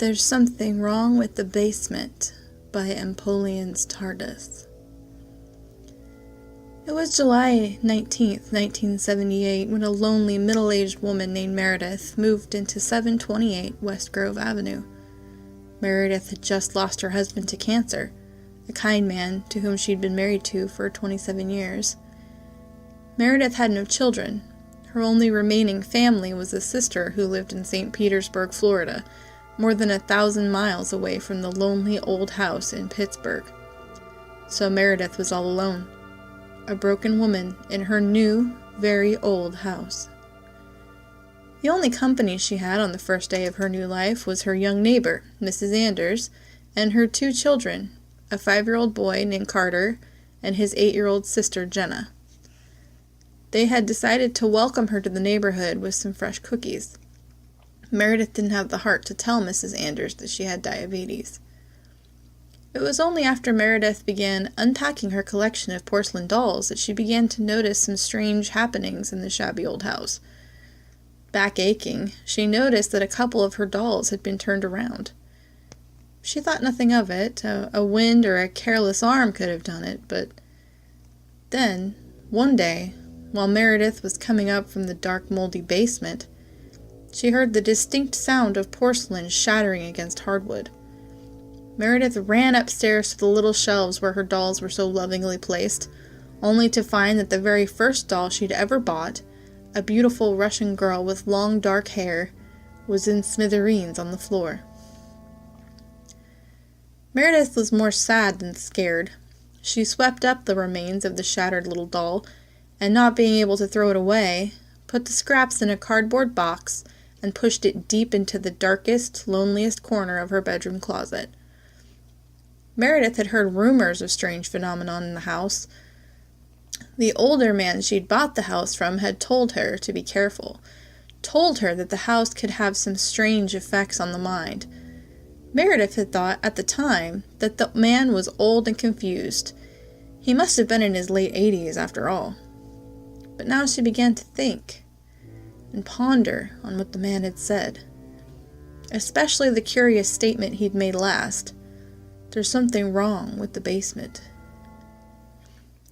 There's Something Wrong with the Basement by Empoleon's TARDIS. It was July 19th, 1978, when a lonely, middle-aged woman named Meredith moved into 728 West Grove Avenue. Meredith had just lost her husband to cancer, a kind man to whom she'd been married to for 27 years. Meredith had no children. Her only remaining family was a sister who lived in St. Petersburg, Florida, more than 1,000 miles away from the lonely old house in Pittsburgh. So Meredith was all alone, a broken woman in her new, very old house. The only company she had on the first day of her new life was her young neighbor, Mrs. Anders, and her 2 children, a 5-year-old boy named Carter and his 8-year-old sister, Jenna. They had decided to welcome her to the neighborhood with some fresh cookies. Meredith didn't have the heart to tell Mrs. Anders that she had diabetes. It was only after Meredith began unpacking her collection of porcelain dolls that she began to notice some strange happenings in the shabby old house. Back aching, she noticed that a couple of her dolls had been turned around. She thought nothing of it. A wind or a careless arm could have done it, but then, one day, while Meredith was coming up from the dark, moldy basement, she heard the distinct sound of porcelain shattering against hardwood. Meredith ran upstairs to the little shelves where her dolls were so lovingly placed, only to find that the very first doll she'd ever bought, a beautiful Russian girl with long dark hair, was in smithereens on the floor. Meredith was more sad than scared. She swept up the remains of the shattered little doll, and not being able to throw it away, put the scraps in a cardboard box and pushed it deep into the darkest, loneliest corner of her bedroom closet. Meredith had heard rumors of strange phenomenon in the house. The older man she'd bought the house from had told her to be careful, told her that the house could have some strange effects on the mind. Meredith had thought, at the time, that the man was old and confused. He must have been in his late 80s, after all. But now she began to think and ponder on what the man had said, especially the curious statement he'd made last. There's something wrong with the basement.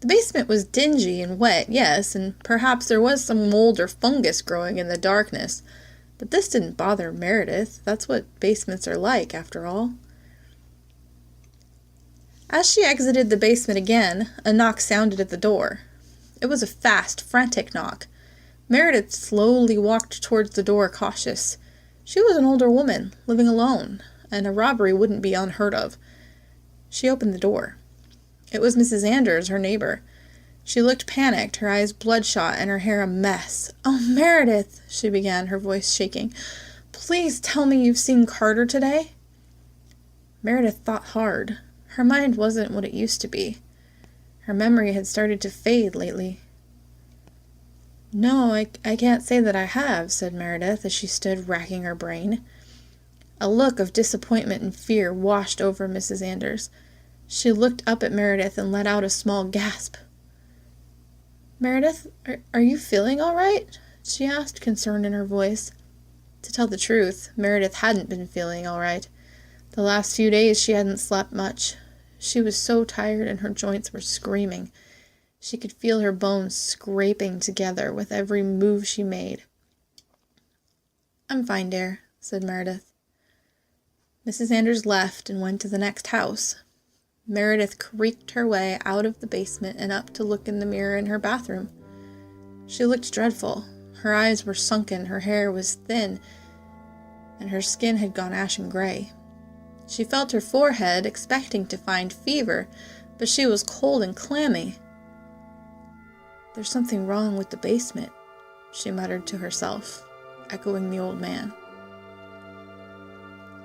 The basement was dingy and wet, yes, and perhaps there was some mold or fungus growing in the darkness, but this didn't bother Meredith. That's what basements are like, after all. As she exited the basement again, a knock sounded at the door. It was a fast, frantic knock. Meredith slowly walked towards the door, cautious. She was an older woman, living alone, and a robbery wouldn't be unheard of. She opened the door. It was Mrs. Anders, her neighbor. She looked panicked, her eyes bloodshot, and her hair a mess. "Oh, Meredith," she began, her voice shaking. "Please tell me you've seen Carter today?" Meredith thought hard. Her mind wasn't what it used to be. Her memory had started to fade lately. "No, I can't say that I have," said Meredith as she stood racking her brain. A look of disappointment and fear washed over Mrs. Anders. She looked up at Meredith and let out a small gasp. "Meredith, are you feeling all right?" she asked, concern in her voice. To tell the truth, Meredith hadn't been feeling all right. The last few days she hadn't slept much. She was so tired and her joints were screaming. She could feel her bones scraping together with every move she made. "I'm fine, dear," said Meredith. Mrs. Anders left and went to the next house. Meredith creaked her way out of the basement and up to look in the mirror in her bathroom. She looked dreadful. Her eyes were sunken, her hair was thin, and her skin had gone ashen gray. She felt her forehead, expecting to find fever, but she was cold and clammy. "There's something wrong with the basement," she muttered to herself, echoing the old man.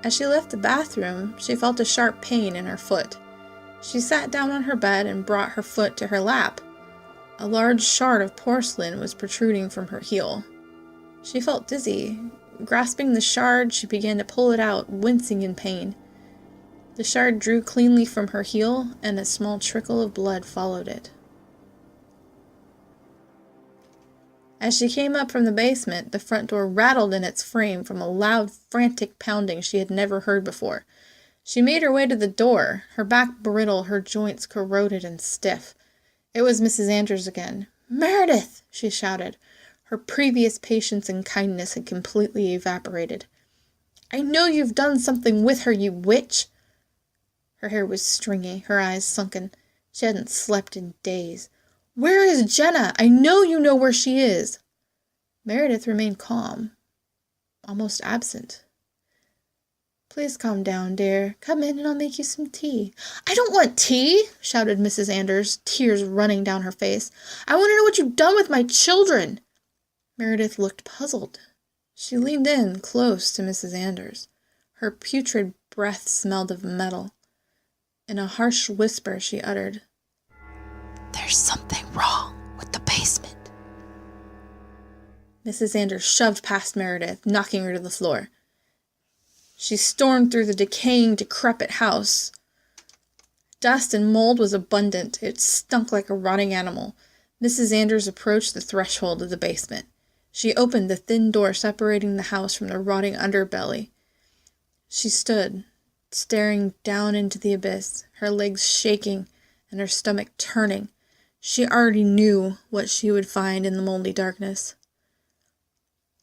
As she left the bathroom, she felt a sharp pain in her foot. She sat down on her bed and brought her foot to her lap. A large shard of porcelain was protruding from her heel. She felt dizzy. Grasping the shard, she began to pull it out, wincing in pain. The shard drew cleanly from her heel, and a small trickle of blood followed it. As she came up from the basement, the front door rattled in its frame from a loud, frantic pounding she had never heard before. She made her way to the door, her back brittle, her joints corroded and stiff. It was Mrs. Andrews again. "Meredith!" she shouted. Her previous patience and kindness had completely evaporated. "I know you've done something with her, you witch!" Her hair was stringy, her eyes sunken. She hadn't slept in days. "Where is Jenna? I know you know where she is." Meredith remained calm, almost absent. "Please calm down, dear. Come in and I'll make you some tea." "I don't want tea!" shouted Mrs. Andrews, tears running down her face. "I want to know what you've done with my children." Meredith looked puzzled. She leaned in close to Mrs. Andrews. Her putrid breath smelled of metal. In a harsh whisper she uttered, "There's something wrong with the basement." Mrs. Andrews shoved past Meredith, knocking her to the floor. She stormed through the decaying, decrepit house. Dust and mold was abundant. It stunk like a rotting animal. Mrs. Andrews approached the threshold of the basement. She opened the thin door separating the house from the rotting underbelly. She stood, staring down into the abyss, her legs shaking and her stomach turning. She already knew what she would find in the moldy darkness.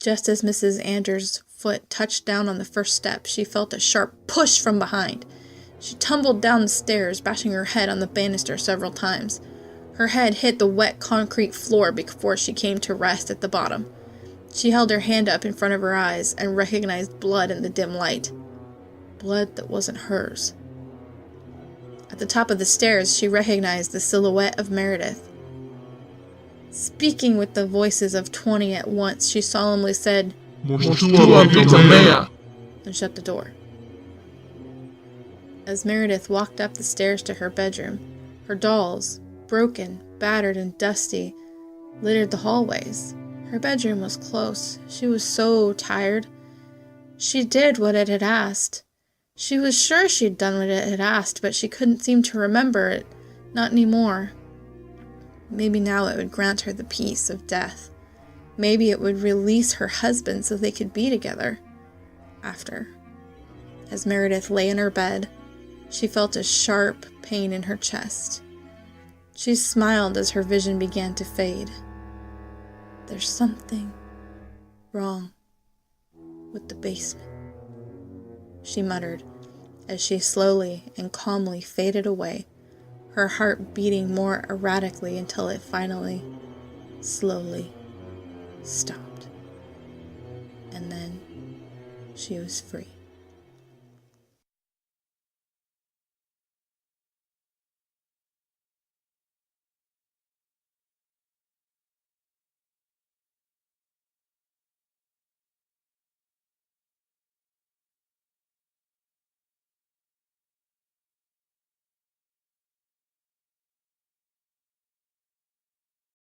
Just as Mrs. Andrews' foot touched down on the first step, she felt a sharp push from behind. She tumbled down the stairs, bashing her head on the banister several times. Her head hit the wet concrete floor before she came to rest at the bottom. She held her hand up in front of her eyes and recognized blood in the dim light. Blood that wasn't hers. At the top of the stairs, she recognized the silhouette of Meredith. Speaking with the voices of 20 at once, she solemnly said, and shut the door. As Meredith walked up the stairs to her bedroom, her dolls, broken, battered, and dusty, littered the hallways. Her bedroom was close. She was so tired. She did what it had asked. She was sure she'd done what it had asked, but she couldn't seem to remember it. Not anymore. Maybe now it would grant her the peace of death. Maybe it would release her husband so they could be together. After. As Meredith lay in her bed, she felt a sharp pain in her chest. She smiled as her vision began to fade. "There's something wrong with the basement," she muttered, as she slowly and calmly faded away, her heart beating more erratically until it finally, slowly, stopped. And then she was free.